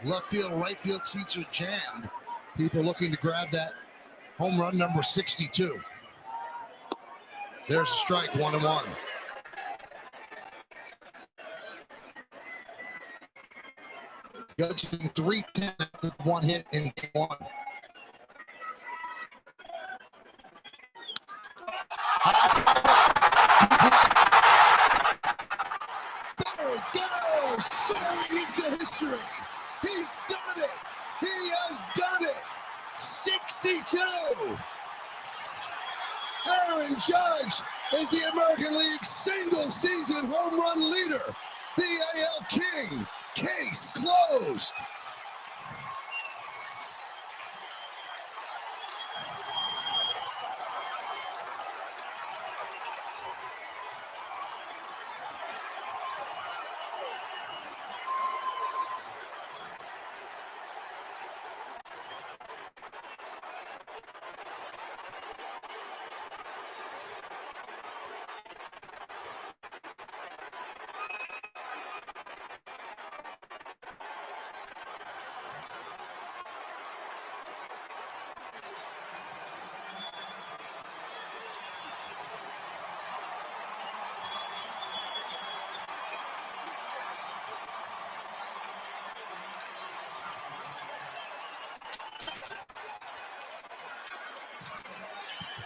Left field, right field seats are jammed. People looking to grab that home run number 62. There's a strike, 1-1. Judging 310 after one hit in game one. There it goes, soaring into history. He's done it. He has done it. 62. Aaron Judge is the American League single-season home run leader. The AL King. Case closed.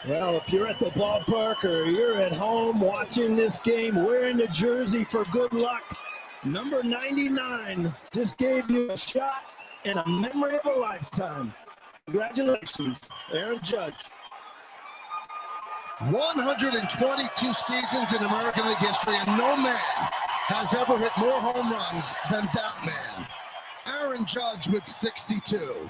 Well, if you're at the ballpark or you're at home watching this game wearing the jersey for good luck, number 99 just gave you a shot and a memory of a lifetime. Congratulations, Aaron Judge. 122 seasons in American League history, and no man has ever hit more home runs than that man. Aaron Judge with 62.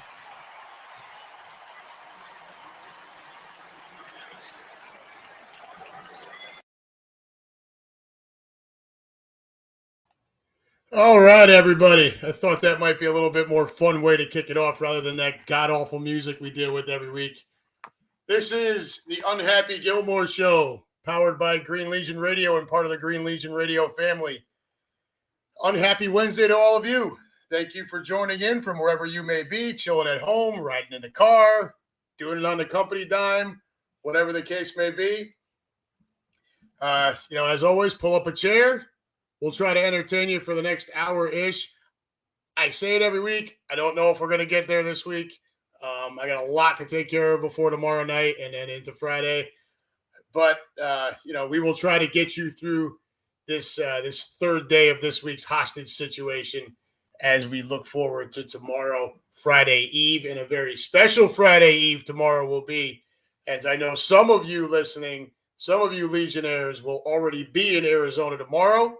All right, everybody. I thought that might be a little bit more fun way to kick it off rather than that god-awful music we deal with every week. This is the Unhappy Gilmore Show, powered by Green Legion Radio and part of the Green Legion Radio family. Unhappy Wednesday to all of you. Thank you for joining in from wherever you may be, chilling at home, riding in the car, doing it on the company dime, whatever the case may be. As always, pull up a chair. We'll try to entertain you for the next hour-ish. I say it every week. I don't know if we're going to get there this week. I got a lot to take care of before tomorrow night and then into Friday. But, we will try to get you through this third day of this week's hostage situation as we look forward to tomorrow, Friday Eve. And a very special Friday Eve tomorrow will be, as I know some of you listening, some of you Legionnaires will already be in Arizona tomorrow.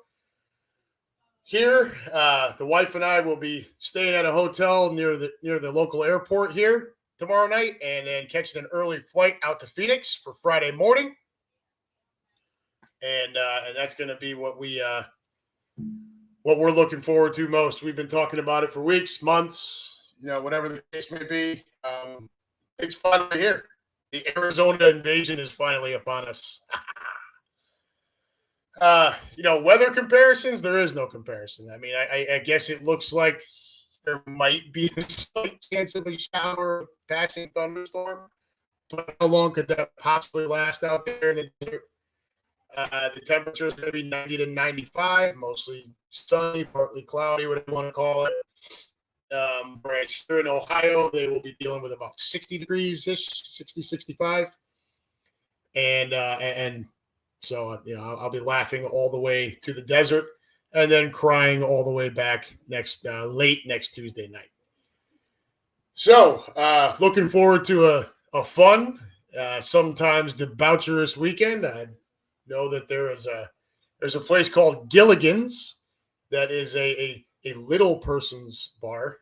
Here, the wife and I will be staying at a hotel near the local airport here tomorrow night, and then catching an early flight out to Phoenix for Friday morning. And that's going to be what we're looking forward to most. We've been talking about it for weeks, months, whatever the case may be. It's finally here. The Arizona invasion is finally upon us. Weather comparisons, there is no comparison. I mean, I guess it looks like there might be a slight chance of a shower, passing thunderstorm, but how long could that possibly last out there in the desert? The temperature is going to be 90 to 95, mostly sunny, partly cloudy, whatever you want to call it. Whereas here in Ohio, they will be dealing with about 60 degrees-ish, 60, 65. And so, I'll be laughing all the way to the desert and then crying all the way back late next Tuesday night. So, looking forward to a fun, sometimes debaucherous weekend. I know that there's a place called Gilligan's that is a little person's bar,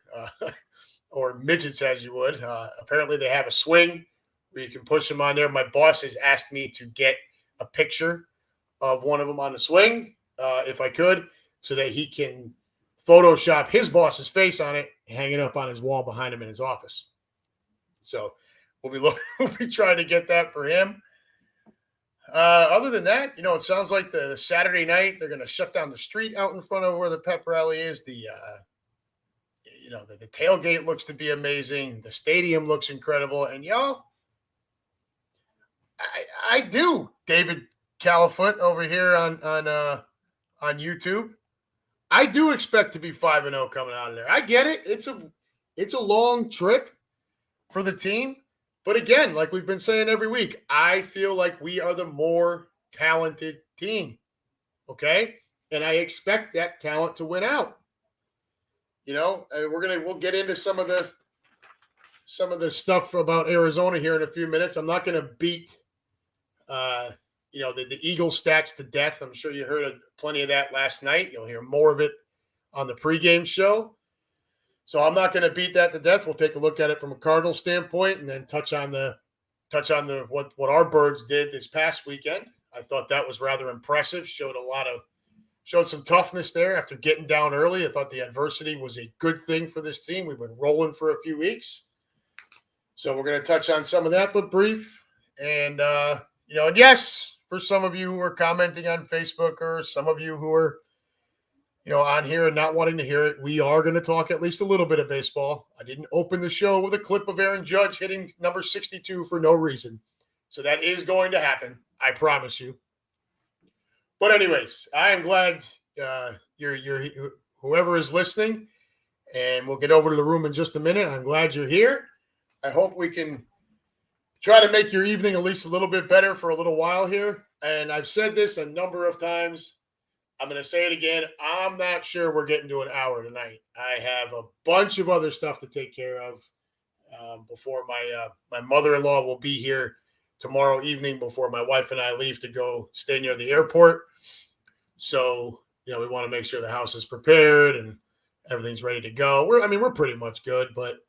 or midgets as you would. Apparently, they have a swing where you can push them on there. My boss has asked me to get a picture of one of them on the swing, if I could, so that he can Photoshop his boss's face on it, hang it up on his wall behind him in his office. So we'll be trying to get that for him. Other than that, it sounds like the Saturday night they're going to shut down the street out in front of where the pep rally is. The tailgate looks to be amazing. The stadium looks incredible. And y'all, I do, David Califoot over here on YouTube. I do expect to be 5-0 coming out of there. I get it. It's a long trip for the team. But again, like we've been saying every week, I feel like we are the more talented team. Okay? And I expect that talent to win out. We'll get into some of the stuff about Arizona here in a few minutes. I'm not going to beat the Eagles stats to death. I'm sure you heard plenty of that last night. You'll hear more of it on the pregame show. So I'm not going to beat that to death. We'll take a look at it from a Cardinal standpoint and then touch on what our birds did this past weekend. I thought that was rather impressive. Showed some toughness there after getting down early. I thought the adversity was a good thing for this team. We've been rolling for a few weeks. So we're going to touch on some of that, but brief. And, and yes, for some of you who are commenting on Facebook or some of you who are, on here and not wanting to hear it, we are going to talk at least a little bit of baseball. I didn't open the show with a clip of Aaron Judge hitting number 62 for no reason. So that is going to happen. I promise you. But anyways, I am glad you're whoever is listening, and we'll get over to the room in just a minute. I'm glad you're here. I hope we can try to make your evening at least a little bit better for a little while here. And I've said this a number of times. I'm going to say it again. I'm not sure we're getting to an hour tonight. I have a bunch of other stuff to take care of before my mother-in-law will be here tomorrow evening before my wife and I leave to go stay near the airport. So, we want to make sure the house is prepared and everything's ready to go. We're pretty much good, but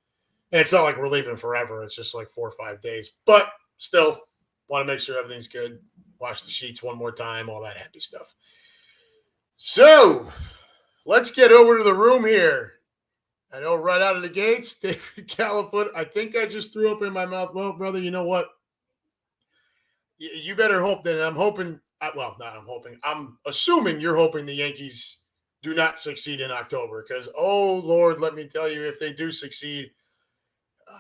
it's not like we're leaving forever. It's just like 4 or 5 days, but still want to make sure everything's good. Wash the sheets one more time, all that happy stuff. So let's get over to the room here. I know right out of the gates, David Califoot, I think I just threw up in my mouth. Well, brother, you know what? You better hope that I'm assuming you're hoping the Yankees do not succeed in October because, oh, Lord, let me tell you, if they do succeed,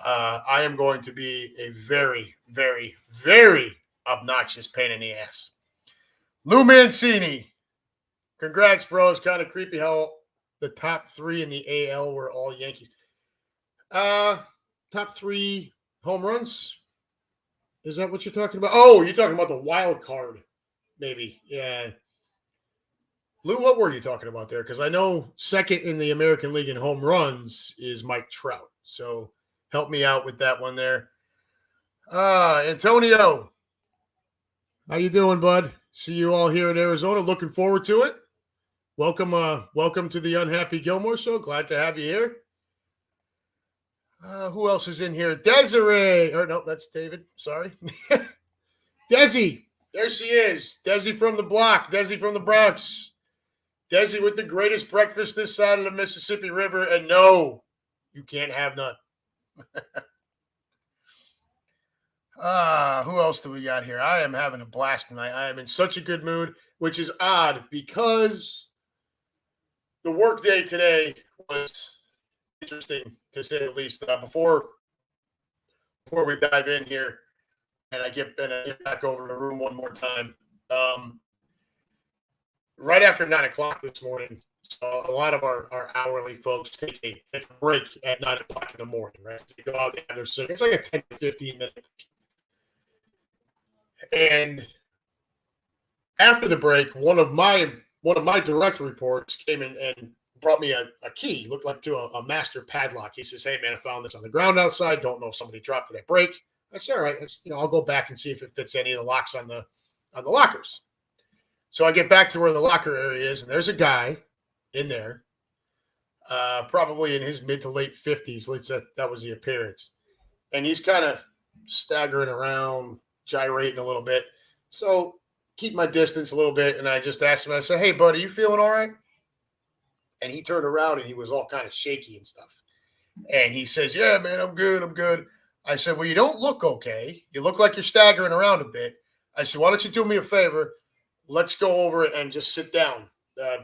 I am going to be a very, very, very obnoxious pain in the ass. Lou Mancini, congrats, bro. It's kind of creepy how the top 3 in the AL were all Yankees. Top 3 home runs? Is that what you're talking about? Oh, you're talking about the wild card, maybe. Yeah. Lou, what were you talking about there? Because I know second in the American League in home runs is Mike Trout. So help me out with that one there. Antonio, how you doing, bud? See you all here in Arizona. Looking forward to it. Welcome to the Unhappy Gilmore Show. Glad to have you here. Who else is in here? Desiree. Or no, that's David. Sorry. Desi. There she is. Desi from the block. Desi from the Bronx. Desi with the greatest breakfast this side of the Mississippi River. And no, you can't have none. Who else do we got here? I am having a blast tonight. I am in such a good mood, which is odd because the work day today was interesting, to say the least. Before we dive in here, and I get back over to the room one more time. Right after 9 o'clock this morning, so a lot of our hourly folks take a break at 9 o'clock in the morning, right? They go out, they have their cigarette. It's like a 10 to 15 minute. And after the break, one of my direct reports came in and brought me a key, looked like to a master padlock. He says, "Hey man, I found this on the ground outside. Don't know if somebody dropped it at break." I said, "All right, I'll go back and see if it fits any of the locks on the lockers." So I get back to where the locker area is, and there's a guy in there, probably in his mid to late 50s. At least that was the appearance, and he's kind of staggering around, gyrating a little bit. So keep my distance a little bit, and I just asked him. I said, "Hey, buddy, you feeling all right?" And he turned around and he was all kind of shaky and stuff. And he says, "Yeah, man, I'm good. I'm good." I said, "Well, you don't look okay. You look like you're staggering around a bit." I said, "Why don't you do me a favor? Let's go over it and just sit down.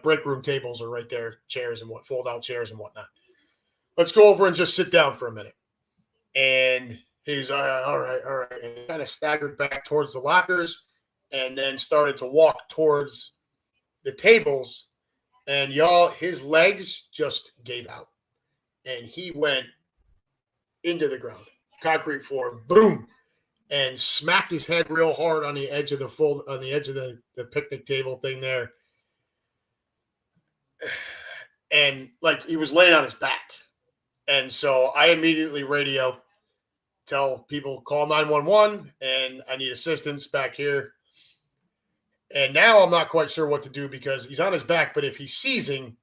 Break room tables are right there, chairs and fold-out chairs and whatnot." let's go over and just sit down for a minute. And he's all right. And he kind of staggered back towards the lockers and then started to walk towards the tables. And his legs just gave out. And he went into the ground, concrete floor, boom, and smacked his head real hard on the edge of the picnic table thing there. And like he was laying on his back. And so I immediately tell people call 911 and I need assistance back here. And now I'm not quite sure what to do because he's on his back, but if he's seizing,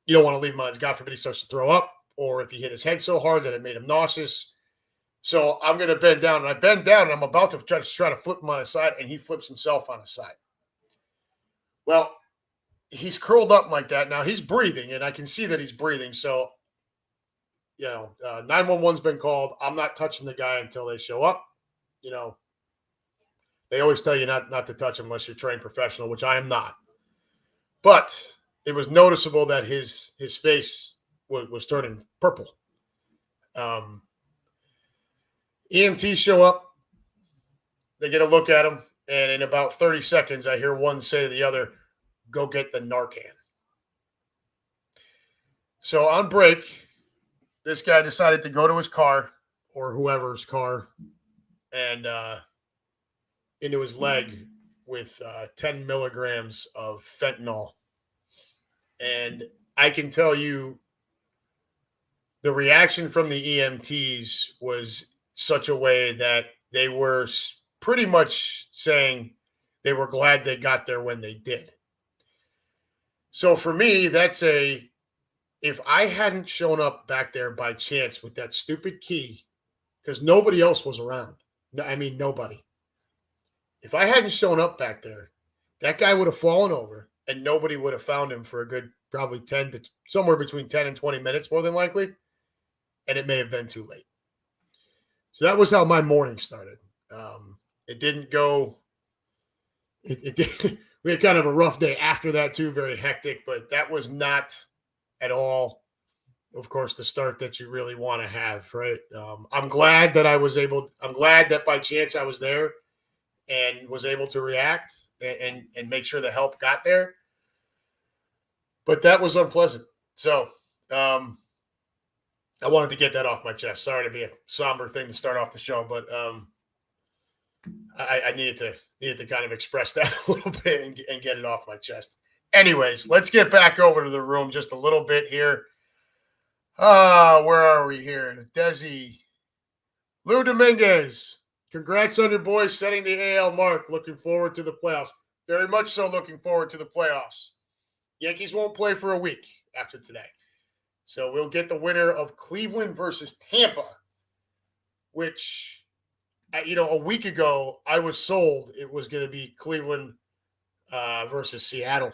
you don't want to leave him on. God forbid he starts to throw up, or if he hit his head so hard that it made him nauseous. So I'm going to bend down, and I bend down, and I'm about to try to flip him on his side, and he flips himself on his side. Well, he's curled up like that. Now he's breathing, and I can see that he's breathing. So, 911's been called. I'm not touching the guy until they show up. They always tell you not to touch him unless you're trained professional, which I am not. But it was noticeable that his face was turning purple. EMTs show up. They get a look at him, and in about 30 seconds, I hear one say to the other, "Go get the Narcan." So on break, this guy decided to go to his car, or whoever's car, and into his leg with 10 milligrams of fentanyl. And I can tell you the reaction from the EMTs was such a way that they were pretty much saying they were glad they got there when they did. So for me, if I hadn't shown up back there by chance with that stupid key, because nobody else was around. Nobody. If I hadn't shown up back there, that guy would have fallen over and nobody would have found him for a good probably somewhere between 10 and 20 minutes, more than likely. And it may have been too late. So that was how my morning started. It didn't go. It did. We had kind of a rough day after that too, very hectic, but that was not at all, of course, the start that you really want to have, right? I'm glad that by chance I was there and was able to react and make sure the help got there. But that was unpleasant. So I wanted to get that off my chest. Sorry to be a somber thing to start off the show, but I needed to kind of express that a little bit and get it off my chest. Anyways, let's get back over to the room just a little bit here. Where are we here? Desi. Lou Dominguez. Congrats on your boys setting the AL mark. Looking forward to the playoffs. Very much so looking forward to the playoffs. Yankees won't play for a week after today. So we'll get the winner of Cleveland versus Tampa, which, a week ago, I was sold it was going to be Cleveland versus Seattle.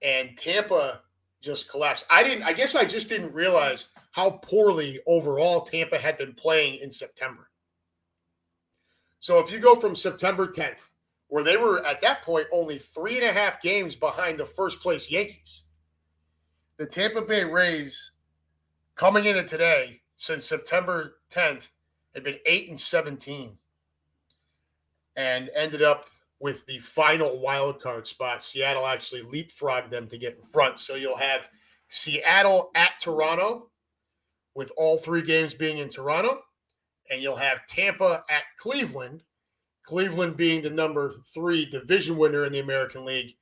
And Tampa just collapsed. I guess I just didn't realize how poorly overall Tampa had been playing in September. So if you go from September 10th, where they were at that point only 3.5 games behind the first place Yankees, the Tampa Bay Rays coming into today since September 10th had been 8-17 and ended up with the final wild card spot. Seattle actually leapfrogged them to get in front. So you'll have Seattle at Toronto with all 3 games being in Toronto. And you'll have Tampa at Cleveland, Cleveland being the number 3 division winner in the American League,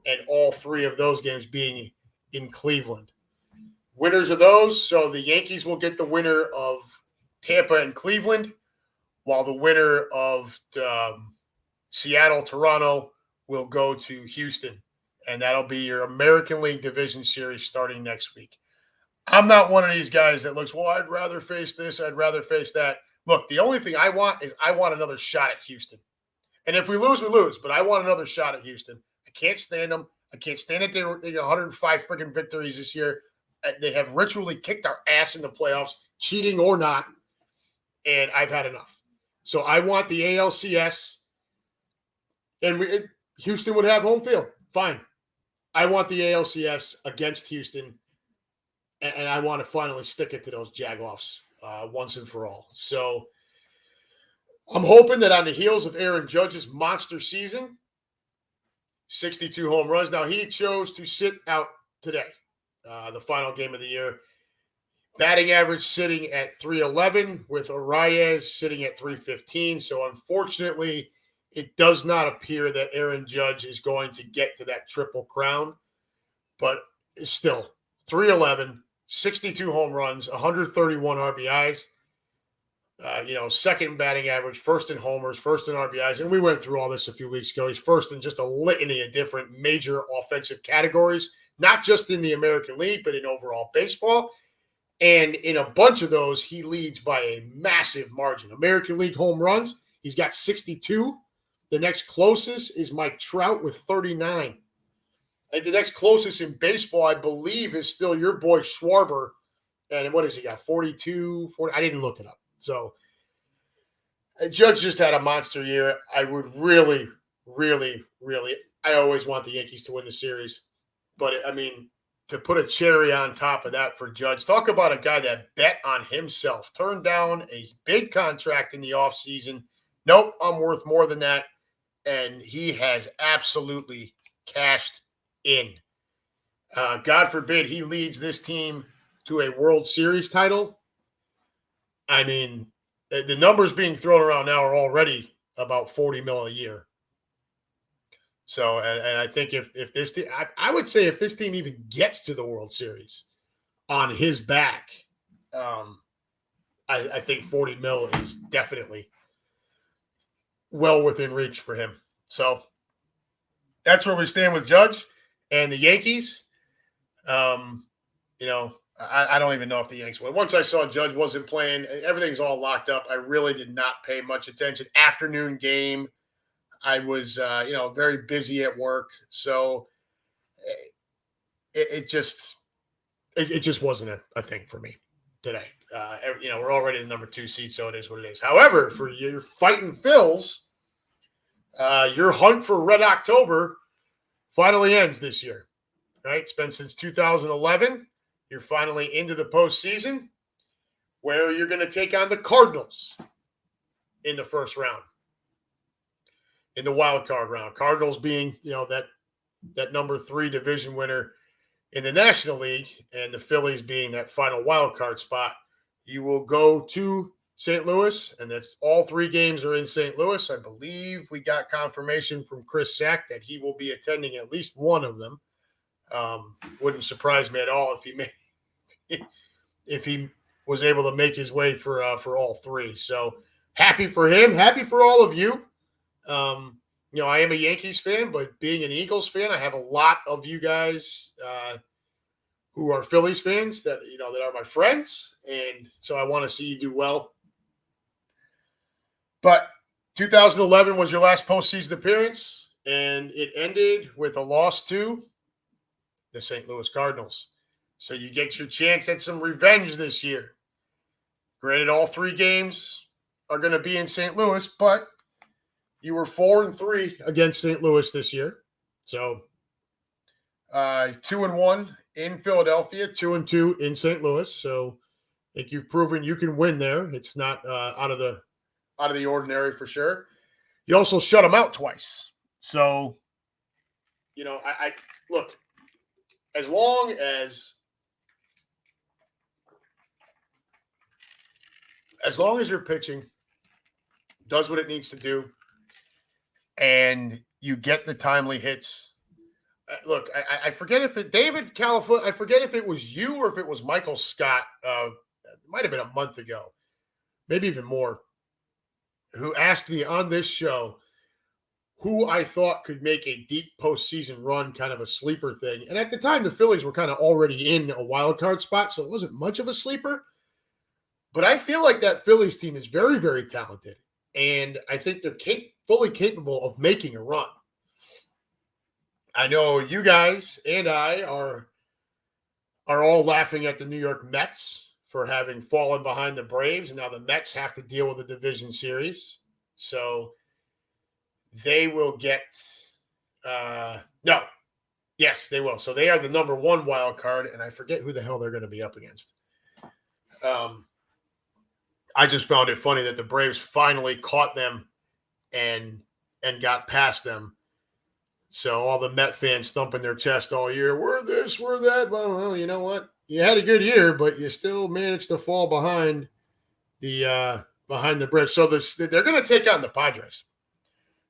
and all 3 of those games being in Cleveland. Winners of those, so the Yankees will get the winner of Tampa and Cleveland, while the winner of Seattle-Toronto will go to Houston, and that'll be your American League Division Series starting next week. I'm not one of these guys that looks, well, I'd rather face this, I'd rather face that. Look, the only thing I want is I want another shot at Houston. And if we lose, we lose, but I want another shot at Houston. I can't stand them. I can't stand it. They 105 freaking victories this year. They have ritually kicked our ass in the playoffs, cheating or not, and I've had enough. So I want the ALCS, and Houston would have home field. Fine. I want the ALCS against Houston, and I want to finally stick it to those Jagoffs once and for all. So I'm hoping that on the heels of Aaron Judge's monster season, 62 home runs. Now, he chose to sit out today, the final game of the year. Batting average sitting at 311 with Arias sitting at 315. So, unfortunately, it does not appear that Aaron Judge is going to get to that triple crown. But still, 311, 62 home runs, 131 RBIs. Second batting average, first in homers, first in RBIs. And we went through all this a few weeks ago. He's first in just a litany of different major offensive categories, not just in the American League, but in overall baseball. And in a bunch of those, he leads by a massive margin. American League home runs, he's got 62. The next closest is Mike Trout with 39. And the next closest in baseball, I believe, is still your boy Schwarber. And what has he got, 42, 40? I didn't look it up. So Judge just had a monster year. I would really, really, really – I always want the Yankees to win the series. But, to put a cherry on top of that for Judge, talk about a guy that bet on himself, turned down a big contract in the offseason. Nope, I'm worth more than that. And he has absolutely cashed in. God forbid he leads this team to a World Series title. The numbers being thrown around now are already about $40 million a year. So, and I think if this team, I would say if this team even gets to the World Series on his back, I think $40 million is definitely well within reach for him. So that's where we stand with Judge and the Yankees. I don't even know if the Yanks win. Once I saw Judge wasn't playing, everything's all locked up. I really did not pay much attention. Afternoon game. I was, very busy at work. So it just wasn't a thing for me today. We're already the number 2 seed, so it is what it is. However, for your Phightin Phils, your hunt for Red October finally ends this year, right? It's been since 2011. You're finally into the postseason where you're going to take on the Cardinals in the first round, in the wild card round. Cardinals being, that number 3 division winner in the National League, and the Phillies being that final wild card spot. You will go to St. Louis, and that's all 3 games are in St. Louis. I believe we got confirmation from Chris Sack that he will be attending at least one of them. Wouldn't surprise me at all if he was able to make his way for all 3. So happy for him, happy for all of you. I am a Yankees fan, but being an Eagles fan, I have a lot of you guys who are Phillies fans that are my friends, and so I want to see you do well. But 2011 was your last postseason appearance, and it ended with a loss to the St. Louis Cardinals. So you get your chance at some revenge this year. Granted, all 3 games are going to be in St. Louis, but you were 4-3 against St. Louis this year. So 2-1 in Philadelphia, 2-2 in St. Louis. So I think you've proven you can win there. It's not out of the ordinary for sure. You also shut them out twice. So, I look, as long as your pitching does what it needs to do, and you get the timely hits. Look, I forget if David California, I forget if it was you or if it was Michael Scott. It might have been a month ago, maybe even more, who asked me on this show who I thought could make a deep postseason run, kind of a sleeper thing. And at the time, the Phillies were kind of already in a wild card spot, so it wasn't much of a sleeper. But I feel like that Phillies team is very, very talented, and I think they're fully capable of making a run. I know you guys and I are all laughing at the New York Mets for having fallen behind the Braves, and now the Mets have to deal with the division series. So they will get no. Yes, they will. So they are the number 1 wild card, and I forget who the hell they're going to be up against. I just found it funny that the Braves finally caught them and got past them. So all the Met fans thumping their chest all year, we're this, we're that. Well, you know what? You had a good year, but you still managed to fall behind the Braves. So they're going to take on the Padres.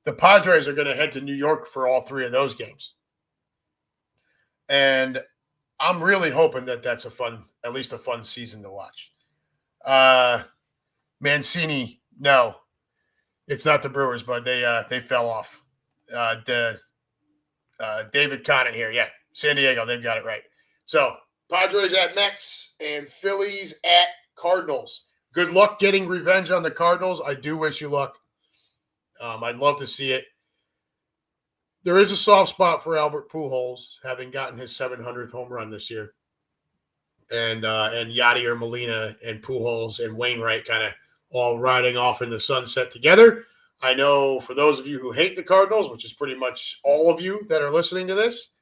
The Padres are going to head to New York for all 3 of those games. And I'm really hoping that that's at least a fun season to watch. Mancini, no, it's not the Brewers, but they fell off. David Conant here, yeah, San Diego, they've got it right. So Padres at Mets and Phillies at Cardinals. Good luck getting revenge on the Cardinals. I do wish you luck. I'd love to see it. There is a soft spot for Albert Pujols, having gotten his 700th home run this year. And Yadier Molina and Pujols and Wainwright kind of all riding off in the sunset together. I know for those of you who hate the Cardinals, which is pretty much all of you that are listening to this,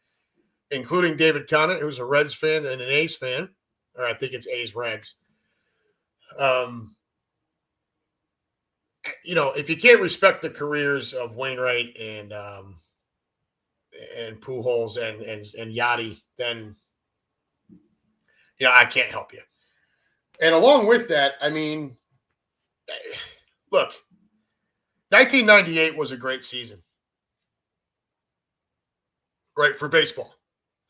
including David Conant, who's a Reds fan and an A's fan, or I think it's A's Reds. If you can't respect the careers of Wainwright and Pujols and Yachty, then I can't help you. And along with that, I mean, look, 1998 was a great season, right, for baseball.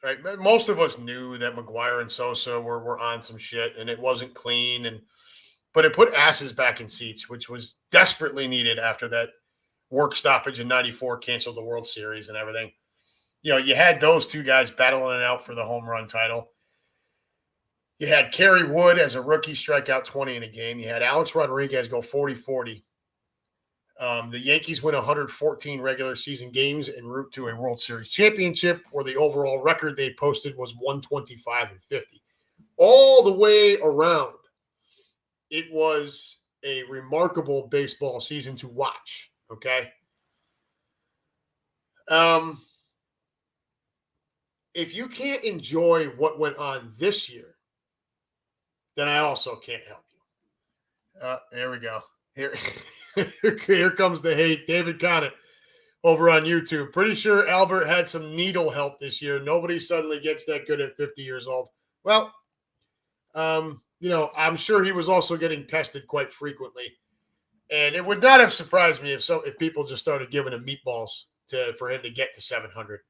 Right, most of us knew that McGwire and Sosa were on some shit, and it wasn't clean, but it put asses back in seats, which was desperately needed after that work stoppage in '94 canceled the World Series and everything. You had those 2 guys battling it out for the home run title. You had Kerry Wood as a rookie strike out 20 in a game. You had Alex Rodriguez go 40-40. The Yankees win 114 regular season games en route to a World Series championship, where the overall record they posted was 125-50. All the way around, it was a remarkable baseball season to watch. Okay. If you can't enjoy what went on this year, then I also can't help you. There we go. Here comes the hate. David Conant over on YouTube. Pretty sure Albert had some needle help this year. Nobody suddenly gets that good at 50 years old. Well, I'm sure he was also getting tested quite frequently. And it would not have surprised me if people just started giving him meatballs for him to get to 700.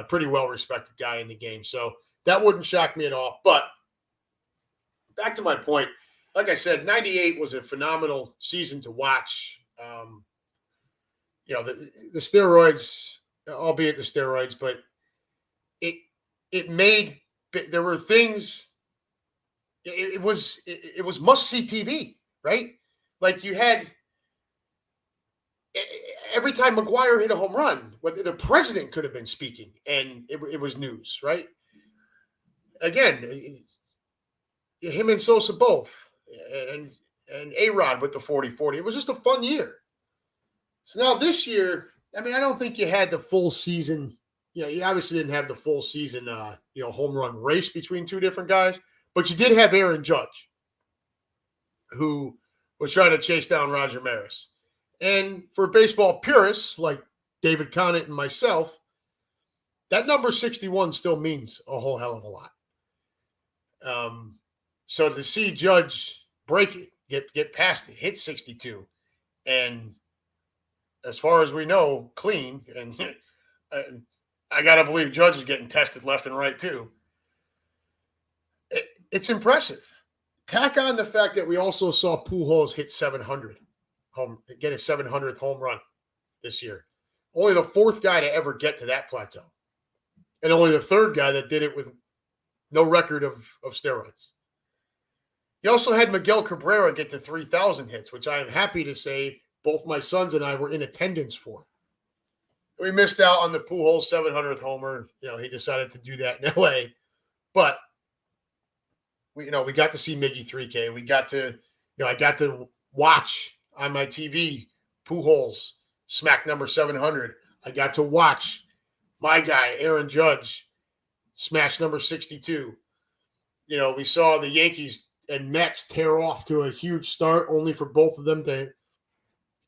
Pretty well-respected guy in the game. So that wouldn't shock me at all. But back to my point. Like I said, 98 was a phenomenal season to watch. The steroids, albeit the steroids, but it made, there were things, it was must-see TV, right? Like you had, every time McGwire hit a home run, the president could have been speaking, and it was news, right? Again, him and Sosa both. And A-Rod with the 40-40. It was just a fun year. So now this year, I mean, I don't think you had the full season. You obviously didn't have the full season, home run race between 2 different guys, but you did have Aaron Judge, who was trying to chase down Roger Maris. And for baseball purists like David Conant and myself, that number 61 still means a whole hell of a lot. So to see Judge break it, get past it, hit 62, and as far as we know, clean, and I got to believe Judge is getting tested left and right too. It's impressive. Tack on the fact that we also saw Pujols hit 700, get his 700th home run this year. Only the 4th guy to ever get to that plateau, and only the 3rd guy that did it with no record of steroids. He also had Miguel Cabrera get to 3,000 hits, which I am happy to say both my sons and I were in attendance for. We missed out on the Pujols 700th homer. He decided to do that in L.A. But we got to see Miggy 3K. We got to, I got to watch on my TV Pujols smack number 700. I got to watch my guy, Aaron Judge, smashed number 62. We saw the Yankees and Mets tear off to a huge start, only for both of them to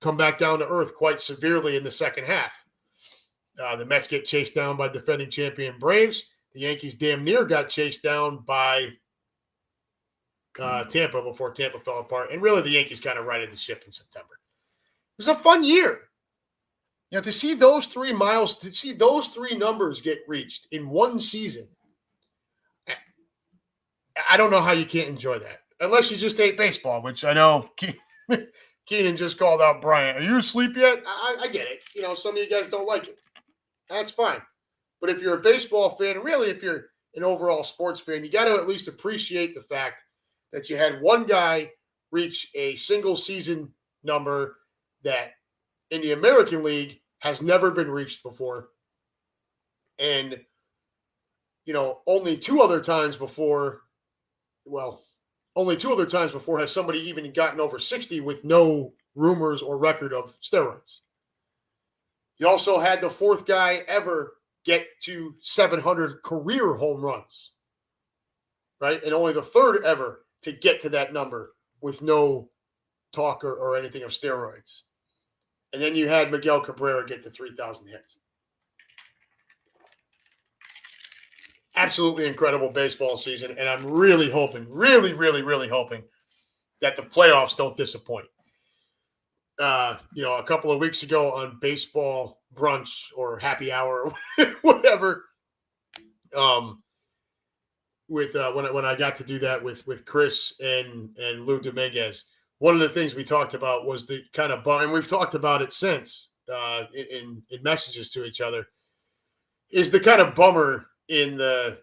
come back down to earth quite severely in the second half. The Mets get chased down by defending champion Braves. The Yankees damn near got chased down by Tampa before Tampa fell apart. And really, the Yankees kind of righted the ship in September. It was a fun year. To see those three numbers get reached in one season, I don't know how you can't enjoy that. Unless you just hate baseball, which I know Keenan just called out Brian. Are you asleep yet? I get it. Some of you guys don't like it. That's fine. But if you're a baseball fan, really, if you're an overall sports fan, you got to at least appreciate the fact that you had one guy reach a single season number that in the American League has never been reached before. And, only two other times before has somebody even gotten over 60 with no rumors or record of steroids. You also had the fourth guy ever get to 700 career home runs, right? And only the third ever to get to that number with no talk or anything of steroids. And then you had Miguel Cabrera get to 3,000 hits. Absolutely incredible baseball season, and I'm really hoping, really, really, really hoping that the playoffs don't disappoint. A couple of weeks ago on baseball brunch or happy hour or whatever, when I got to do that with Chris and Lou Dominguez, one of the things we talked about was the kind of bummer, and we've talked about it since in messages to each other, is the kind of bummer in the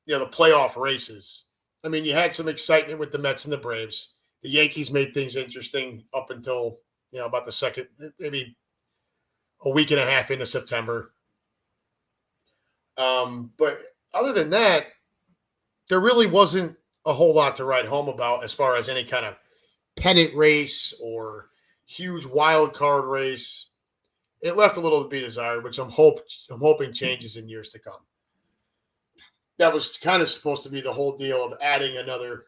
playoff races. I mean, you had some excitement with the Mets and the Braves. The Yankees made things interesting up until about the second, maybe a week and a half into September. But other than that, there really wasn't a whole lot to write home about as far as any kind of pennant race or huge wild card race. It left a little to be desired, which I'm hoping changes in years to come. That was kind of supposed to be the whole deal of adding another,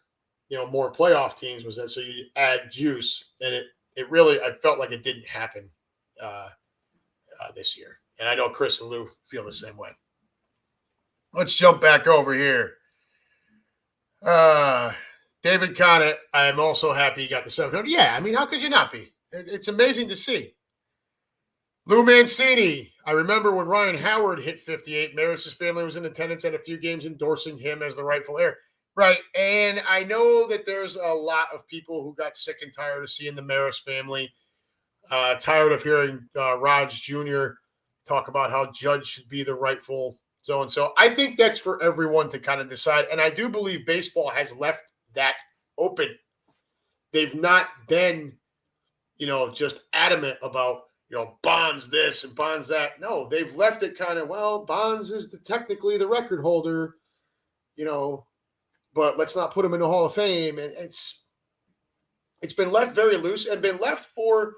more playoff teams, was that so you add juice, and it really, I felt like it didn't happen this year. And I know Chris and Lou feel the same way. Let's jump back over here. David Conant, I'm also happy he got the 700. Yeah, I mean, how could you not be? It's amazing to see. Lou Mancini, I remember when Ryan Howard hit 58, Maris's family was in attendance at a few games endorsing him as the rightful heir. Right, and I know that there's a lot of people who got sick and tired of seeing the Maris family, tired of hearing Raj Jr. talk about how Judge should be the rightful so-and-so. I think that's for everyone to kind of decide, and I do believe baseball has left that open. They've not been, just adamant about, Bonds this and Bonds that. No, they've left it kind of, Bonds is technically the record holder, but let's not put him in the Hall of Fame. And it's been left very loose and been left for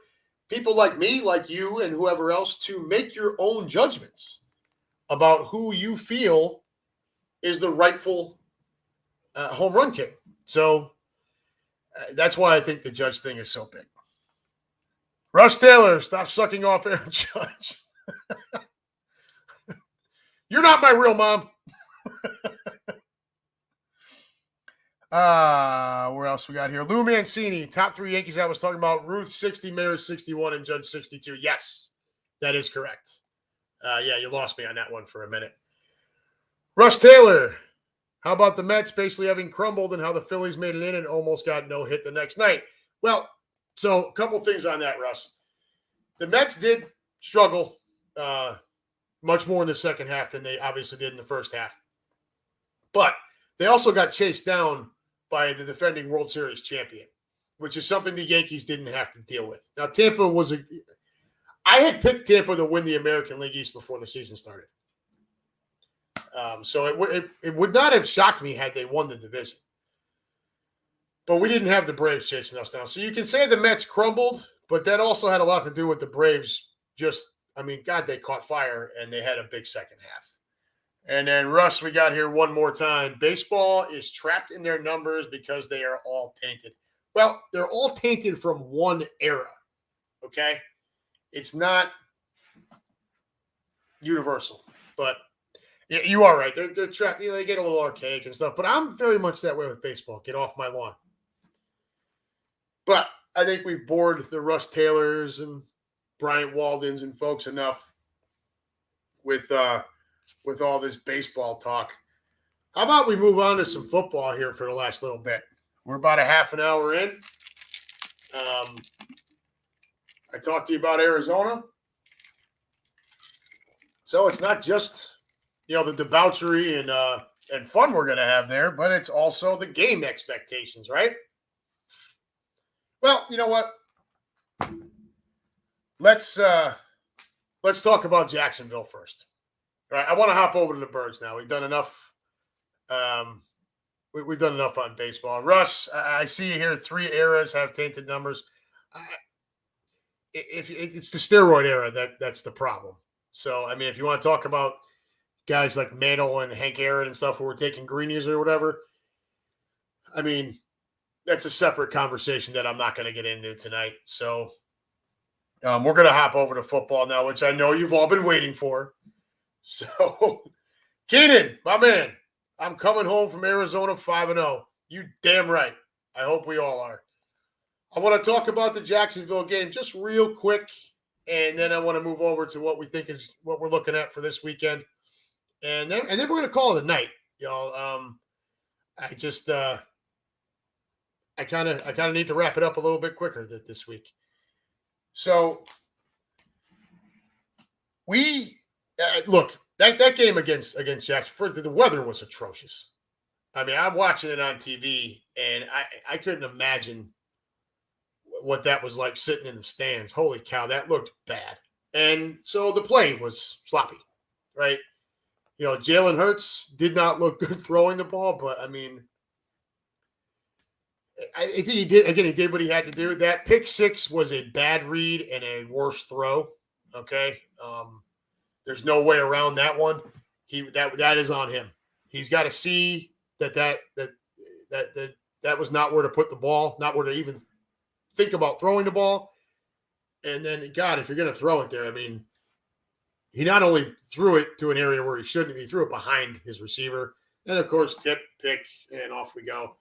people like me, like you, and whoever else to make your own judgments about who you feel is the rightful home run king. So that's why I think the Judge thing is so big. Russ Taylor, stop sucking off Aaron Judge. You're not my real mom. Where else we got here? Lou Mancini, top three Yankees I was talking about. Ruth 60, Maris 61, and Judge 62. Yes, that is correct. Yeah, you lost me on that one for a minute. Russ Taylor, how about the Mets basically having crumbled and how the Phillies made it in and almost got no hit the next night? Well, so a couple things on that, Russ. The Mets did struggle much more in the second half than they obviously did in the first half. But they also got chased down by the defending World Series champion, which is something the Yankees didn't have to deal with. Now, Tampa was I had picked Tampa to win the American League East before the season started. So it would not have shocked me had they won the division. But we didn't have the Braves chasing us down. So you can say the Mets crumbled, but that also had a lot to do with the Braves I mean, God, they caught fire, and they had a big second half. And then, Russ, we got here one more time. Baseball is trapped in their numbers because they are all tainted. Well, they're all tainted from one era, okay? It's not universal, but yeah, you are right. They're trapped. They get a little archaic and stuff, but I'm very much that way with baseball. Get off my lawn. But I think we've bored the Russ Taylors and Bryant Waldens and folks enough with all this baseball talk. How about we move on to some football here for the last little bit? We're about a half an hour in. I talked to you about Arizona. So it's not just, the debauchery and fun we're going to have there, but it's also the game expectations, right? Well, you know what? Let's talk about Jacksonville first. All right, I want to hop over to the Birds now. We've done enough. We've done enough on baseball. Russ, I see here 3 eras have tainted numbers. If it's the steroid era, that's the problem. So, I mean, if you want to talk about guys like Mantle and Hank Aaron and stuff who were taking greenies or whatever, I mean, that's a separate conversation that I'm not going to get into tonight. So we're going to hop over to football now, which I know you've all been waiting for. So, Keenan, my man, I'm coming home from Arizona 5-0. You damn right. I hope we all are. I want to talk about the Jacksonville game just real quick, and then I want to move over to what we think is what we're looking at for this weekend. And then we're going to call it a night, y'all. I just I kind of need to wrap it up a little bit quicker this week. So we look that game against Jacksonville. The weather was atrocious. I mean, I'm watching it on TV, and I couldn't imagine what that was like sitting in the stands. Holy cow, that looked bad. And so the play was sloppy, right? Jalen Hurts did not look good throwing the ball, but I mean, I think he did. Again, he did what he had to do. That pick 6 was a bad read and a worse throw. Okay, there's no way around that one. That is on him. He's got to see that was not where to put the ball, not where to even think about throwing the ball. And then, God, if you're going to throw it there, I mean, he not only threw it to an area where he shouldn't, he threw it behind his receiver. And, of course, tip, pick, and off we go.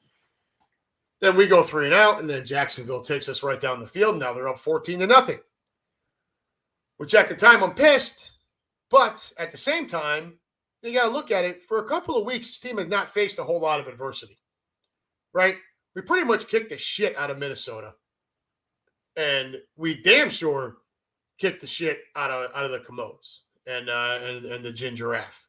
Then we go 3 and out, and then Jacksonville takes us right down the field. Now they're up 14-0. Which at the time I'm pissed, but at the same time, you got to look at it. For a couple of weeks, this team has not faced a whole lot of adversity, right? We pretty much kicked the shit out of Minnesota. And we damn sure kicked the shit out of the Commodes and the Ginger Giraffe.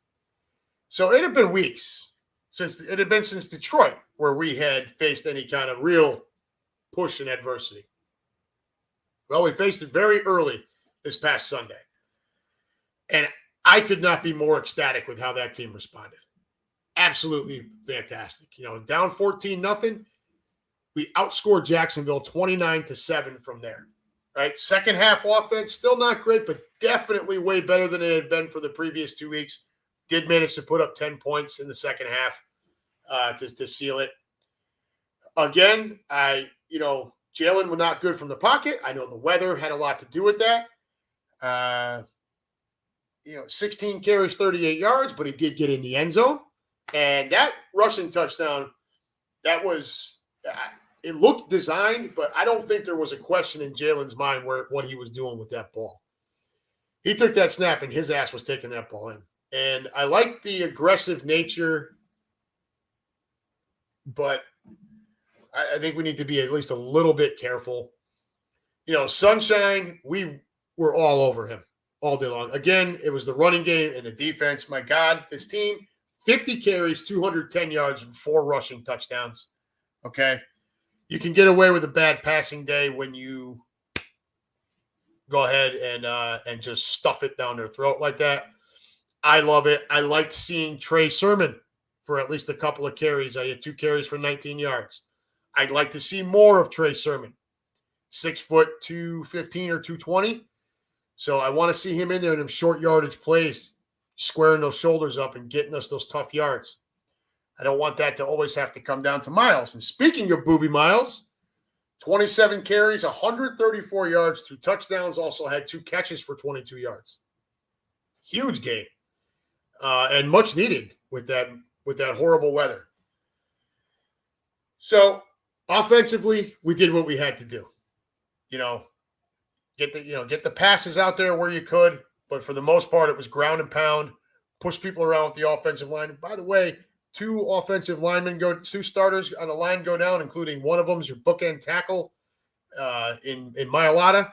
So it had been weeks since Detroit where we had faced any kind of real push in adversity. Well, we faced it very early this past Sunday. And I could not be more ecstatic with how that team responded. Absolutely fantastic. Down 14-0. We outscored Jacksonville 29-7 from there. Right? Second half offense, still not great, but definitely way better than it had been for the previous 2 weeks. Did manage to put up 10 points in the second half to seal it. Again, Jalen was not good from the pocket. I know the weather had a lot to do with that. 16 carries, 38 yards, but he did get in the end zone. And that rushing touchdown, that was it looked designed, but I don't think there was a question in Jalen's mind what he was doing with that ball. He took that snap, and his ass was taking that ball in. And I like the aggressive nature, but I think we need to be at least a little bit careful. Sunshine, we were all over him all day long. Again, it was the running game and the defense. My God, this team, 50 carries, 210 yards, and 4 rushing touchdowns. Okay? You can get away with a bad passing day when you go ahead and just stuff it down their throat like that. I love it. I liked seeing Trey Sermon for at least a couple of carries. I had 2 carries for 19 yards. I'd like to see more of Trey Sermon. 6 foot 215 or 220. So I want to see him in there in them short yardage plays, squaring those shoulders up and getting us those tough yards. I don't want that to always have to come down to Miles. And speaking of Booby Miles, 27 carries, 134 yards, 2 touchdowns, also had 2 catches for 22 yards. Huge game. And much needed with that horrible weather. So offensively, we did what we had to do. Get the passes out there where you could, but for the most part, it was ground and pound, push people around with the offensive line. By the way, 2 starters on the line go down, including one of them is your bookend tackle in Mailata,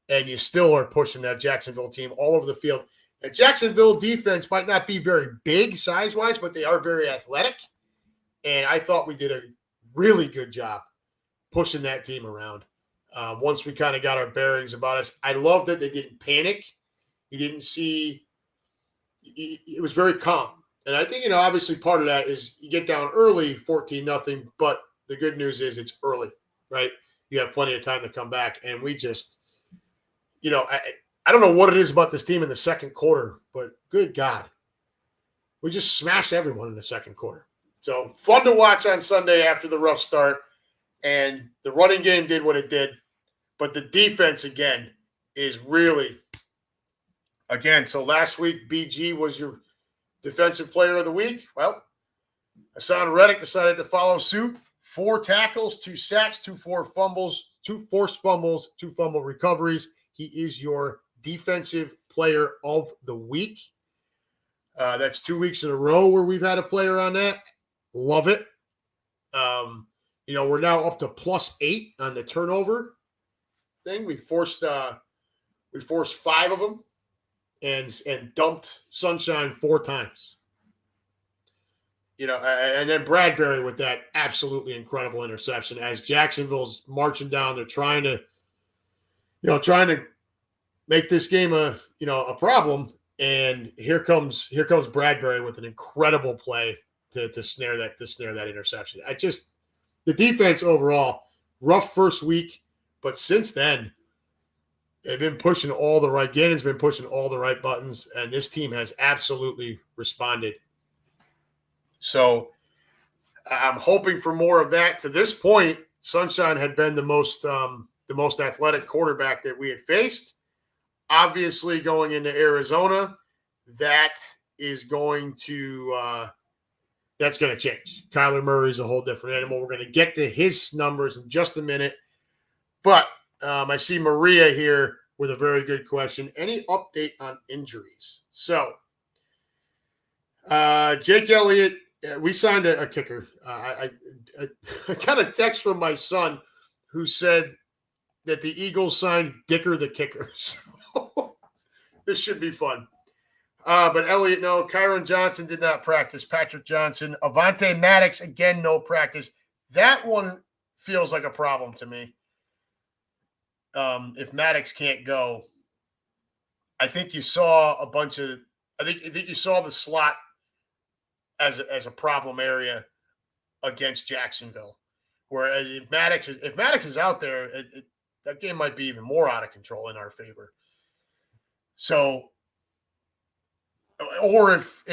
and you still are pushing that Jacksonville team all over the field. And Jacksonville defense might not be very big size-wise, but they are very athletic, and I thought we did a really good job pushing that team around. Once we kind of got our bearings about us, I love that they didn't panic. You didn't see – it was very calm. And I think, obviously part of that is you get down early, 14-0, but the good news is it's early, right? You have plenty of time to come back. And we just – I don't know what it is about this team in the second quarter, but good God. We just smashed everyone in the second quarter. So fun to watch on Sunday after the rough start. And the running game did what it did. But the defense, again, is really – again, so last week BG was your defensive player of the week. Well, Hassan Reddick decided to follow suit. 4 tackles, 2 sacks, 2 forced fumbles, 2 forced fumbles, 2 fumble recoveries. He is your defensive player of the week. That's 2 weeks in a row where we've had a player on that. Love it. We're now up to +8 on the turnover thing. We forced 5 of them and dumped Sunshine 4 times. And then Bradbury with that absolutely incredible interception as Jacksonville's marching down. They're trying to make this game a problem. And here comes Bradbury with an incredible play to snare that interception. The defense overall, rough first week, but since then, they've been pushing all the right. Gannon's been pushing all the right buttons, and this team has absolutely responded. So I'm hoping for more of that. To this point, Sunshine had been the most athletic quarterback that we had faced. Obviously, going into Arizona, that is going to that's going to change. Kyler Murray's a whole different animal. We're going to get to his numbers in just a minute. But I see Maria here with a very good question. Any update on injuries? So, Jake Elliott, we signed a kicker. I got a text from my son who said that the Eagles signed Dicker the kicker. So this should be fun. But Elliott, no. Kyron Johnson did not practice. Patrick Johnson. Avante Maddox, again, no practice. That one feels like a problem to me. If Maddox can't go, I think you saw I think you saw the slot as a problem area against Jacksonville, where if Maddox is out there, that game might be even more out of control in our favor. So, or if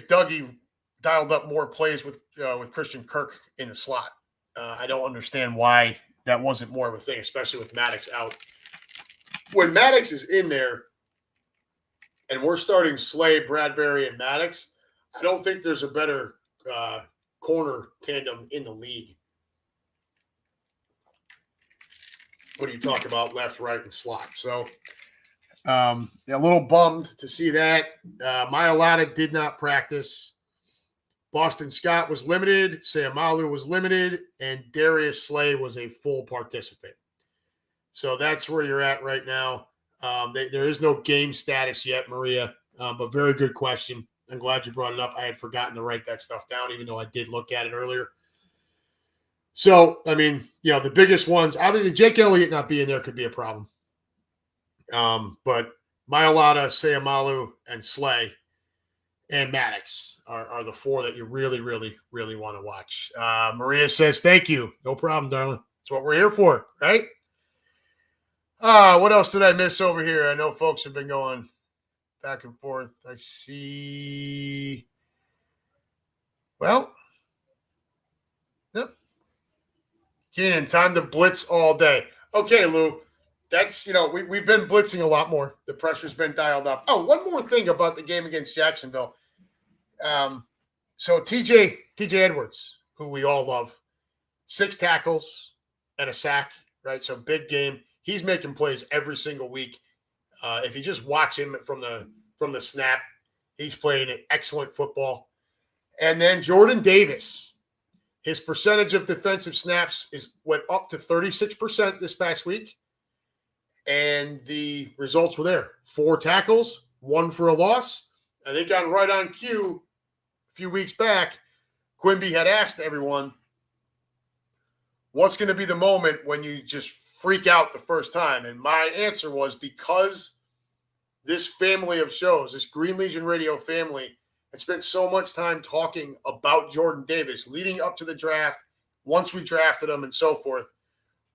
Dougie dialed up more plays with Christian Kirk in the slot, I don't understand why that wasn't more of a thing, especially with Maddox out. When Maddox is in there, and we're starting Slay, Bradbury, and Maddox, I don't think there's a better corner tandem in the league. What are you talking about, left, right, and slot? So, a little bummed to see that. Mailata did not practice. Boston Scott was limited. Sayamalu was limited. And Darius Slay was a full participant. So that's where you're at right now. There is no game status yet, Maria, but very good question. I'm glad you brought it up. I had forgotten to write that stuff down, even though I did look at it earlier. So, I mean, the biggest ones, obviously Jake Elliott not being there could be a problem. But Mailata, Sayamalu, and Slay and Maddox are the 4 that you really, really, really want to watch. Maria says, thank you. No problem, darling. That's what we're here for, right? What else did I miss over here? I know folks have been going back and forth. I see. Well, yep. Keenan, time to blitz all day. Okay, Lou. That's, we've been blitzing a lot more. The pressure's been dialed up. Oh, one more thing about the game against Jacksonville. So TJ Edwards, who we all love, 6 tackles and a sack, right? So big game. He's making plays every single week. If you just watch him from the snap, he's playing an excellent football. And then Jordan Davis, his percentage of defensive snaps went up to 36% this past week. And the results were there. 4 tackles, 1 for a loss. I think right on cue a few weeks back, Quimby had asked everyone, what's going to be the moment when you just freak out the first time? And my answer was, because this family of shows, this Green Legion Radio family, had spent so much time talking about Jordan Davis leading up to the draft, once we drafted him and so forth.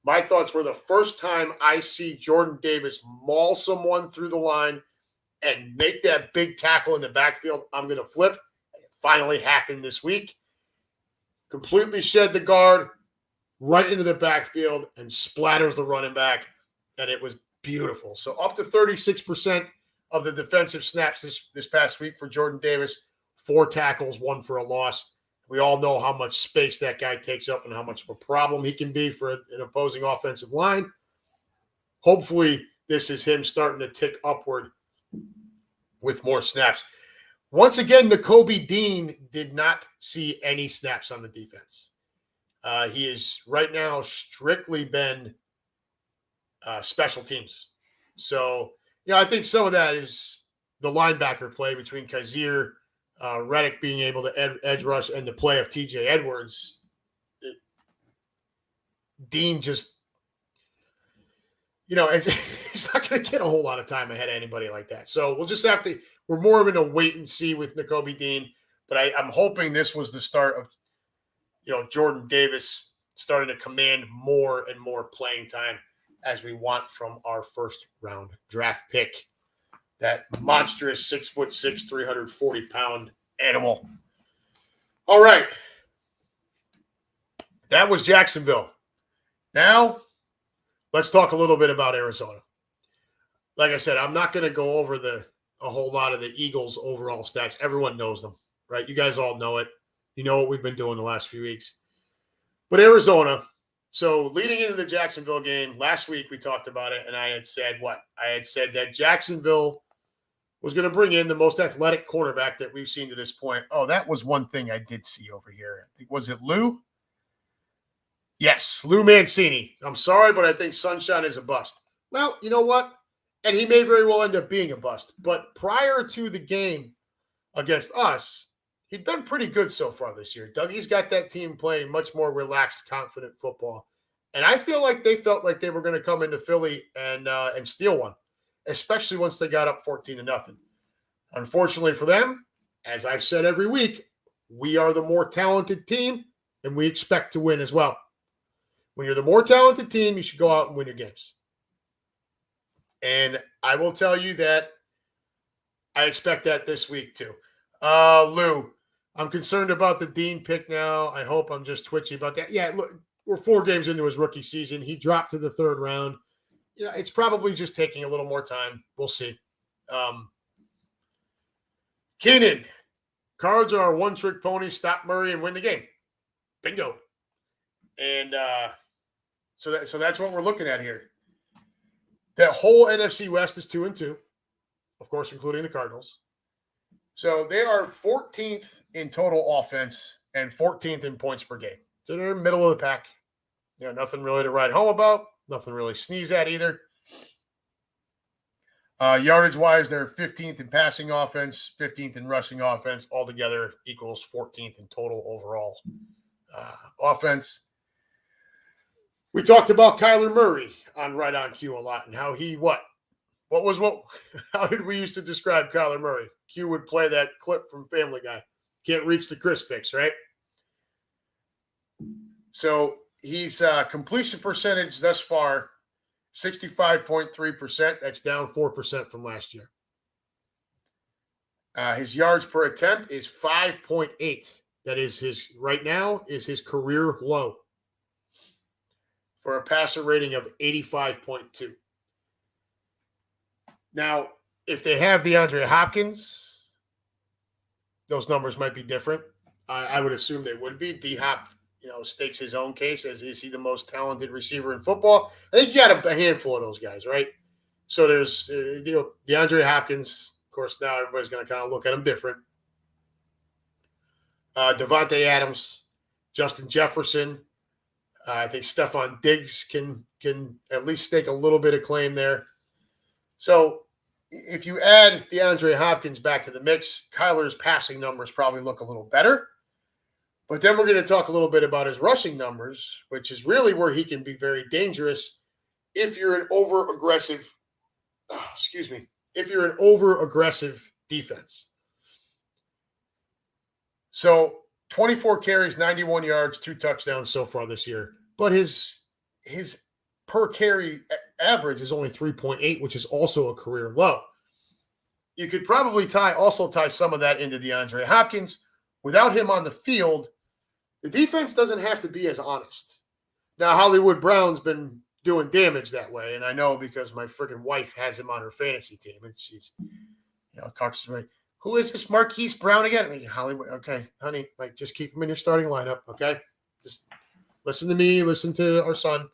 My thoughts were, the first time I see Jordan Davis maul someone through the line and make that big tackle in the backfield, I'm going to flip. It finally happened this week. Completely shed the guard, right into the backfield, and splatters the running back, and it was beautiful. So up to 36% of the defensive snaps this past week for Jordan Davis, 4 tackles, 1 for a loss. We all know how much space that guy takes up and how much of a problem he can be for an opposing offensive line. Hopefully, this is him starting to tick upward with more snaps. Once again, Nakobe Dean did not see any snaps on the defense. He is right now strictly been special teams. So, I think some of that is the linebacker play between Kazir, Reddick being able to edge rush, and the play of TJ Edwards. Dean just, he's not going to get a whole lot of time ahead of anybody like that. So we'll just have to, we're more of in a wait and see with Nakobe Dean. But I'm hoping this was the start of, Jordan Davis starting to command more and more playing time as we want from our first round draft pick. That monstrous 6'6", 340-pound animal. All right. That was Jacksonville. Now, let's talk a little bit about Arizona. Like I said, I'm not going to go over a whole lot of the Eagles' overall stats. Everyone knows them, right? You guys all know it. You know what we've been doing the last few weeks. But Arizona, so leading into the Jacksonville game, last week we talked about it, and I had said what? I had said that Jacksonville was going to bring in the most athletic quarterback that we've seen to this point. Oh, that was one thing I did see over here. I think, was it Lou? Yes, Lou Mancini. I'm sorry, but I think Sunshine is a bust. Well, you know what? And he may very well end up being a bust. But prior to the game against us, he'd been pretty good so far this year. Dougie's got that team playing much more relaxed, confident football. And I feel like they felt like they were going to come into Philly and steal one, especially once they got up 14-0. Unfortunately for them, as I've said every week, we are the more talented team, and we expect to win as well. When you're the more talented team, you should go out and win your games. And I will tell you that I expect that this week too. Lou, I'm concerned about the Dean pick now. I hope I'm just twitchy about that. Yeah, look, we're 4 games into his rookie season. He dropped to the 3rd round. Yeah, it's probably just taking a little more time. We'll see. Keenan, Cards are a one-trick pony. Stop Murray and win the game. Bingo. And so that's what we're looking at here. That whole NFC West is 2-2, of course, including the Cardinals. So they are 14th in total offense and 14th in points per game. So they're middle of the pack. Nothing really to write home about. Nothing really sneeze at either. Yardage-wise, they're 15th in passing offense, 15th in rushing offense. Altogether equals 14th in total overall offense. We talked about Kyler Murray on Right On Cue a lot and how he how did we used to describe Kyler Murray? Q would play that clip from Family Guy. Can't reach the Chris picks, right? So he's completion percentage thus far 65.3%. That's down 4% from last year. His yards per attempt is 5.8. That is right now is his career low for a passer rating of 85.2. Now, if they have DeAndre Hopkins, those numbers might be different. I would assume they would be. D-Hop, stakes his own case as is he the most talented receiver in football. I think you got a handful of those guys, right? So there's DeAndre Hopkins. Of course, now everybody's going to kind of look at him different. Devontae Adams, Justin Jefferson. I think Stephon Diggs can at least stake a little bit of claim there. So if you add DeAndre Hopkins back to the mix, Kyler's passing numbers probably look a little better. But then we're going to talk a little bit about his rushing numbers, which is really where he can be very dangerous if you're an over-aggressive defense. So 24 carries, 91 yards, 2 touchdowns so far this year. But his per carry average is only 3.8, which is also a career low. You could probably tie some of that into DeAndre Hopkins. Without him on the field, the defense doesn't have to be as honest. Now, Hollywood Brown's been doing damage that way, and I know because my freaking wife has him on her fantasy team, and she's, talks to me. Who is this Marquise Brown again? I mean, Hollywood. Okay, honey, just keep him in your starting lineup, okay? Just listen to me, listen to our son.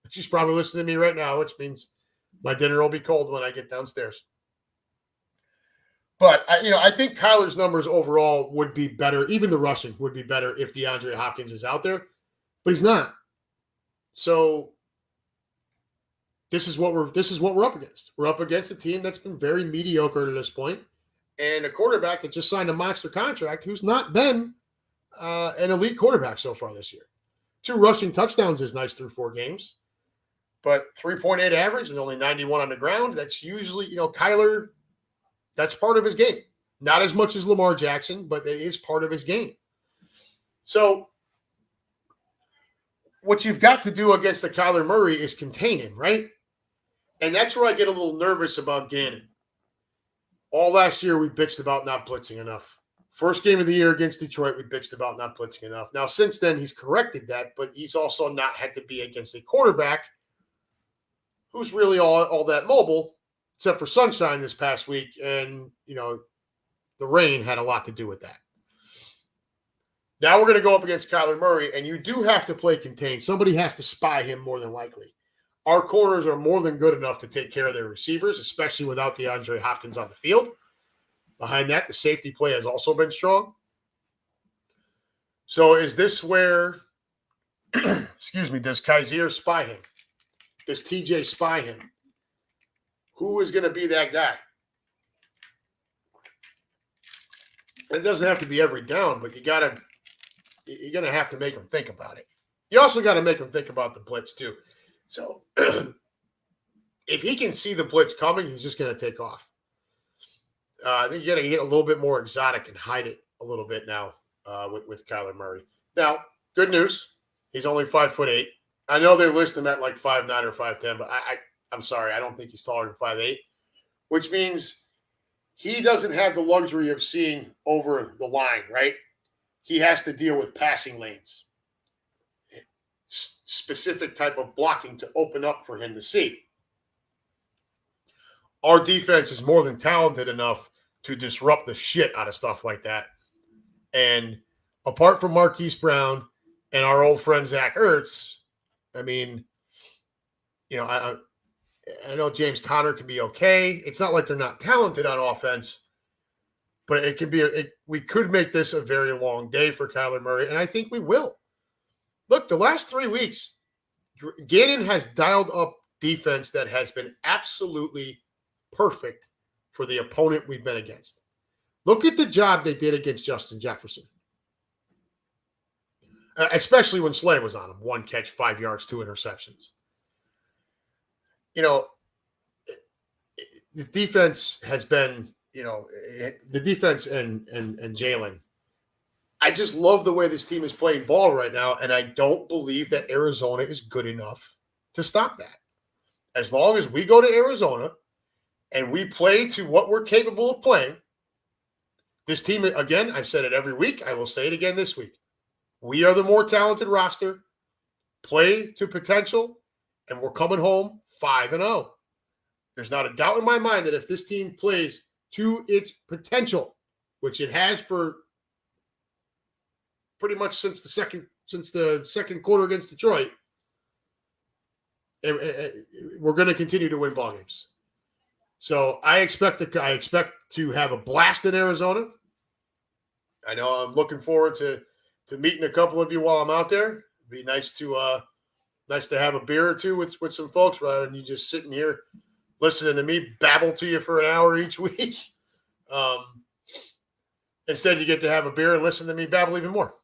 She's probably listening to me right now, which means my dinner will be cold when I get downstairs. But, I think Kyler's numbers overall would be better. Even the rushing would be better if DeAndre Hopkins is out there. But he's not. So this is what we're up against. We're up against a team that's been very mediocre to this point, and a quarterback that just signed a monster contract who's not been an elite quarterback so far this year. 2 rushing touchdowns is nice through 4 games, but 3.8 average and only 91 on the ground. That's usually, Kyler, that's part of his game. Not as much as Lamar Jackson, but it is part of his game. So what you've got to do against the Kyler Murray is contain him, right? And that's where I get a little nervous about Gannon. All last year, we bitched about not blitzing enough. First game of the year against Detroit, we bitched about not blitzing enough. Now, since then, he's corrected that, but he's also not had to be against a quarterback who's really all that mobile, except for Sunshine this past week. And, the rain had a lot to do with that. Now we're going to go up against Kyler Murray, and you do have to play contained. Somebody has to spy him more than likely. Our corners are more than good enough to take care of their receivers, especially without DeAndre Hopkins on the field. Behind that, the safety play has also been strong. So is this where, does Kaiser spy him? Does TJ spy him? Who is going to be that guy? It doesn't have to be every down, but you're going to have to make them think about it. You also got to make them think about the blitz too. So if he can see the blitz coming, he's just going to take off. I think you got to get a little bit more exotic and hide it a little bit now with Kyler Murray. Now, good news. He's only 5'8". I know they list him at like 5'9" or 5'10", but I'm sorry. I don't think he's taller than 5'8", which means he doesn't have the luxury of seeing over the line, right? He has to deal with passing lanes. Specific type of blocking to open up for him to see. Our defense is more than talented enough to disrupt the shit out of stuff like that. And apart from Marquise Brown and our old friend Zach Ertz, I mean, I know James Conner can be okay. It's not like they're not talented on offense, but it can be. We could make this a very long day for Kyler Murray, and I think we will. Look, the last 3 weeks, Gannon has dialed up defense that has been absolutely perfect for the opponent we've been against. Look at the job they did against Justin Jefferson, especially when Slay was on him. 1 catch, 5 yards, 2 interceptions. The defense has been, the defense and Jalen. I just love the way this team is playing ball right now, and I don't believe that Arizona is good enough to stop that. As long as we go to Arizona and we play to what we're capable of playing, this team, again, I've said it every week. I will say it again this week. We are the more talented roster, play to potential, and we're coming home 5-0. There's not a doubt in my mind that if this team plays to its potential, which it has for pretty much since the second quarter against Detroit, we're going to continue to win ball games. So I expect to have a blast in Arizona. I know I'm looking forward to meeting a couple of you while I'm out there. It'd be nice to have a beer or two with some folks rather than you just sitting here listening to me babble to you for an hour each week. Instead, you get to have a beer and listen to me babble even more.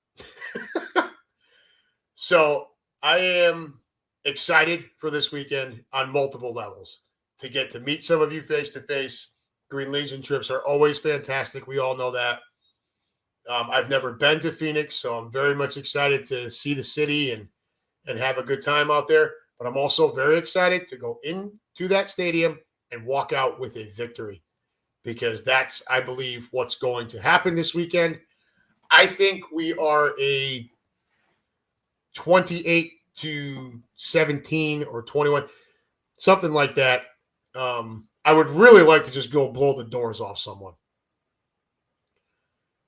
So I am excited for this weekend on multiple levels to get to meet some of you face-to-face. Green Legion trips are always fantastic. We all know that. I've never been to Phoenix, so I'm very much excited to see the city and have a good time out there. But I'm also very excited to go into that stadium and walk out with a victory, because that's, I believe, what's going to happen this weekend. I think we are a 28-17 or 21, something like that. I would really like to just go blow the doors off someone.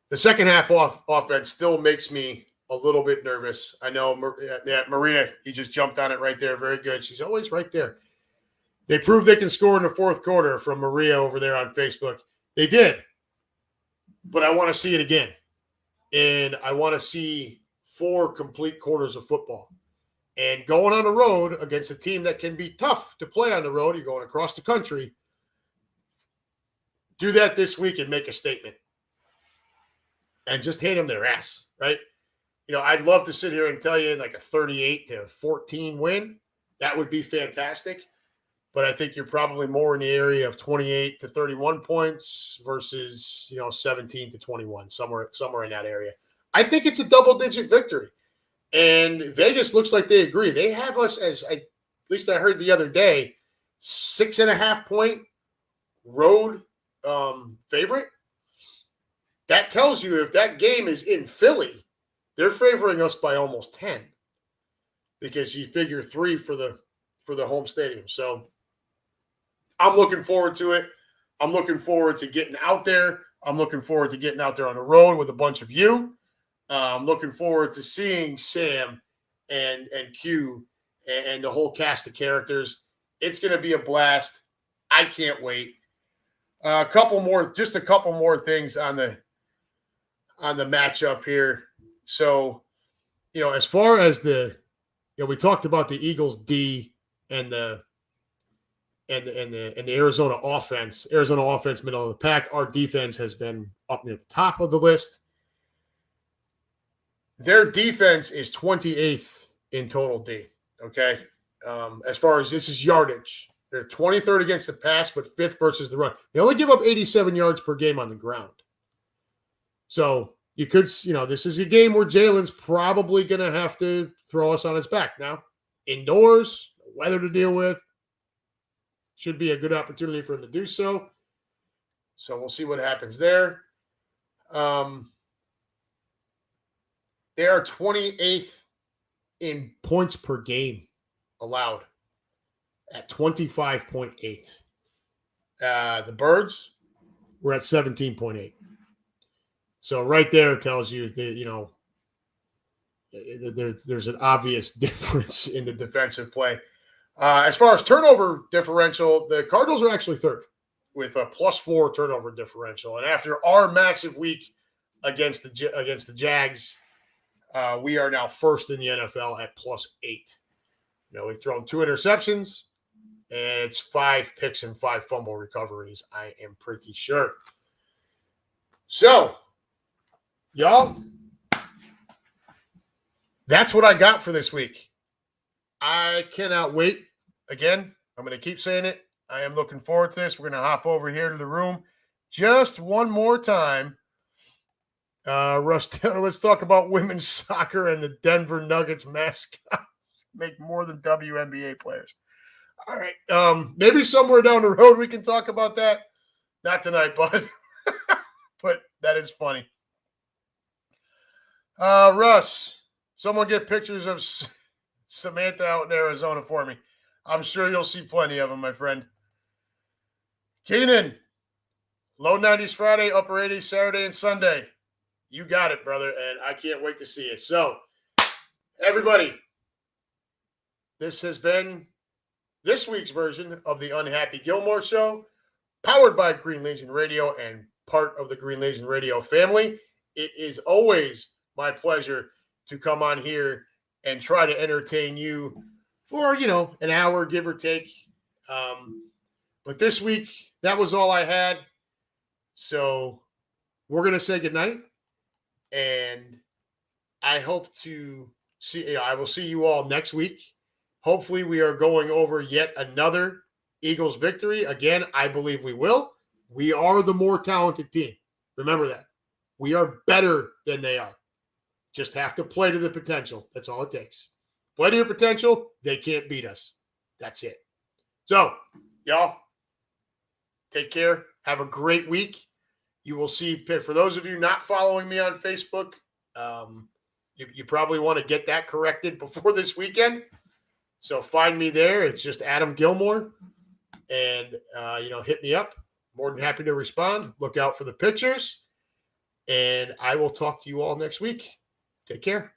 The second half offense still makes me a little bit nervous. I know Marina, you just jumped on it right there. Very good. She's always right there. They proved they can score in the fourth quarter from Maria over there on Facebook. They did. But I want to see it again. And I want to see 4 complete quarters of football. And going on the road against a team that can be tough to play on the road, you're going across the country, do that this week and make a statement. And just hit them their ass, right? You know, I'd love to sit here and tell you like a 38-14 win. That would be fantastic. But I think you're probably more in the area of 28-31 points versus, 17-21, somewhere in that area. I think it's a double-digit victory. And Vegas looks like they agree. They have us as, at least I heard the other day, 6.5-point road favorite. That tells you if that game is in Philly, they're favoring us by almost 10, because you figure 3 for the home stadium. So I'm looking forward to it. I'm looking forward to getting out there. I'm looking forward to getting out there on the road with a bunch of you. I'm looking forward to seeing Sam and Q and the whole cast of characters. It's going to be a blast. I can't wait. A couple more things on the matchup here. So, as far as we talked about the Eagles D and the Arizona offense. Arizona offense, middle of the pack. Our defense has been up near the top of the list. Their defense is 28th in total D. Okay, as far as this is yardage, they're 23rd against the pass, but 5th versus the run. They only give up 87 yards per game on the ground. So you could, this is a game where Jalen's probably going to have to throw us on his back. Now, indoors, weather to deal with, should be a good opportunity for him to do so. So we'll see what happens there. They are 28th in points per game allowed at 25.8. The Birds were at 17.8. So right there tells you that, there's an obvious difference in the defensive play. As far as turnover differential, the Cardinals are actually 3rd with a +4 turnover differential. And after our massive week against the Jags, we are now 1st in the NFL at +8. We've thrown 2 interceptions, and it's 5 picks and 5 fumble recoveries, I am pretty sure. So, y'all, that's what I got for this week. I cannot wait. Again, I'm going to keep saying it. I am looking forward to this. We're going to hop over here to the room just one more time. Russ Taylor, let's talk about women's soccer and the Denver Nuggets mascot. make more than WNBA players. All right. Maybe somewhere down the road we can talk about that. Not tonight, bud. But that is funny. Russ, someone get pictures of Samantha out in Arizona for me. I'm sure you'll see plenty of them, my friend. Keenan, low 90s Friday, upper 80s Saturday and Sunday. You got it, brother, and I can't wait to see it. So, everybody, this has been this week's version of the Unhappy Gilmore Show, powered by Green Legion Radio and part of the Green Legion Radio family. It is always my pleasure to come on here and try to entertain you for, an hour, give or take. But this week, that was all I had. So we're going to say goodnight. And I hope to see, I will see you all next week. Hopefully we are going over yet another Eagles victory. Again, I believe we will. We are the more talented team. Remember that. We are better than they are. Just have to play to the potential. That's all it takes. Play to your potential. They can't beat us. That's it. So, y'all, take care. Have a great week. You will see, for those of you not following me on Facebook, you probably want to get that corrected before this weekend. So find me there. It's just Adam Gilmore. And, hit me up. More than happy to respond. Look out for the pictures. And I will talk to you all next week. Take care.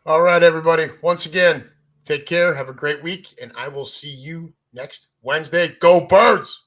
All right, everybody. Once again, take care. Have a great week, and I will see you next Wednesday. Go Birds!